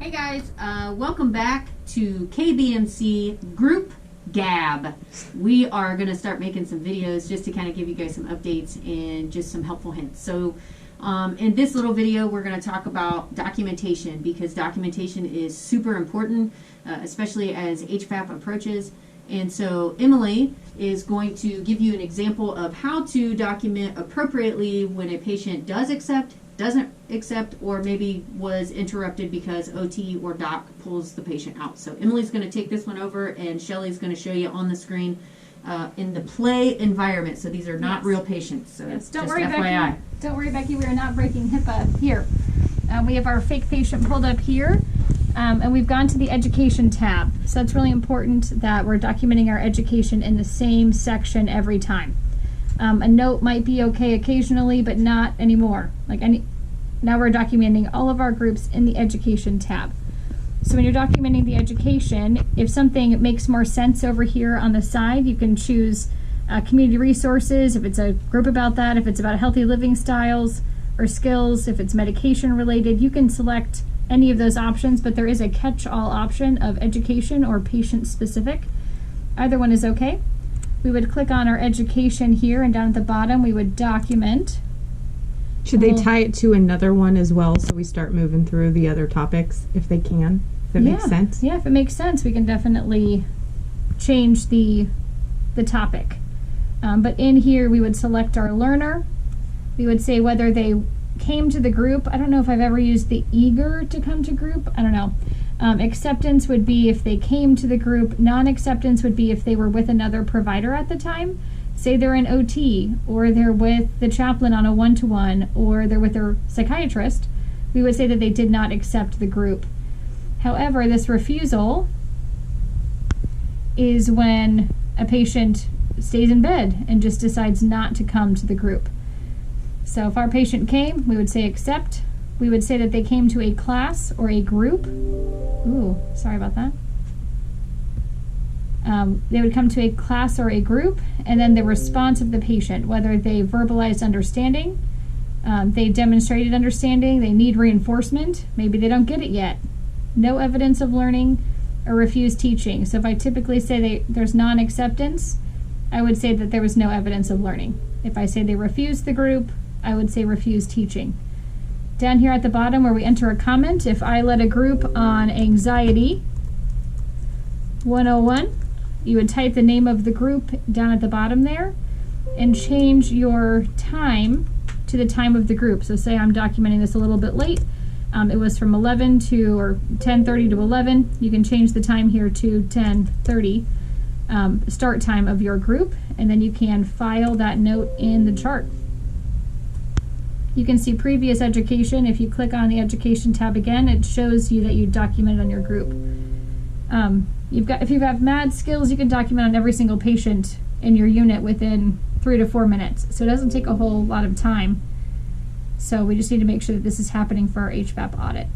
Hey guys, welcome back to KBMC Group Gab. We are going to start making some videos just to kind of give you guys some updates and just some helpful hints. So in this little video, we're going to talk about documentation because documentation is super important, especially as HFAP approaches. And so Emily is going to give you an example of how to document appropriately when a patient does accept, doesn't accept, or maybe was interrupted because OT or doc pulls the patient out. So Emily's going to take this one over and Shelly's going to show you on the screen in the play environment. So these are not real patients. So Yes. Don't just worry, FYI. Becky. Don't worry, Becky. We are not breaking HIPAA here. We have our fake patient pulled up here, and we've gone to the education tab. So it's really important that we're documenting our education in the same section every time. A note might be okay occasionally, but not anymore. Now we're documenting all of our groups in the education tab. So when you're documenting the education, if something makes more sense over here on the side, you can choose community resources, if it's a group about that, if it's about healthy living styles or skills, if it's medication related, you can select any of those options, but there is a catch-all option of education or patient specific. Either one is okay. We would click on our education here, and down at the bottom we would document. Should they tie it to another one as well so we start moving through the other topics if they can? If that makes sense? Yeah, if it makes sense, we can definitely change the topic. But in here we would select our learner. We would say whether they came to the group. I don't know if I've ever used the eager to come to group. I don't know. Acceptance would be if they came to the group. Non-acceptance would be if they were with another provider at the time. Say they're in OT, or they're with the chaplain on a one-to-one, or they're with their psychiatrist. We would say that they did not accept the group. However, this refusal is when a patient stays in bed and just decides not to come to the group. So if our patient came, we would say accept. We would say that they came to a class or a group. Ooh, sorry about that. They would come to a class or a group, and then the response of the patient, whether they verbalized understanding, they demonstrated understanding, they need reinforcement, maybe they don't get it yet, no evidence of learning, or refused teaching. So if I typically say there's non-acceptance, I would say that there was no evidence of learning. If I say they refused the group, I would say refused teaching. Down here at the bottom where we enter a comment, if I led a group on anxiety 101, you would type the name of the group down at the bottom there and change your time to the time of the group. So say I'm documenting this a little bit late. It was from 11 to, or 10:30 to 11. You can change the time here to 10:30, start time of your group, and then you can file that note in the chart. You can see previous education. If you click on the education tab again, it shows you that you documented on your group. If you have MAD skills, you can document on every single patient in your unit within 3 to 4 minutes. So it doesn't take a whole lot of time. So we just need to make sure that this is happening for our HFAP audit.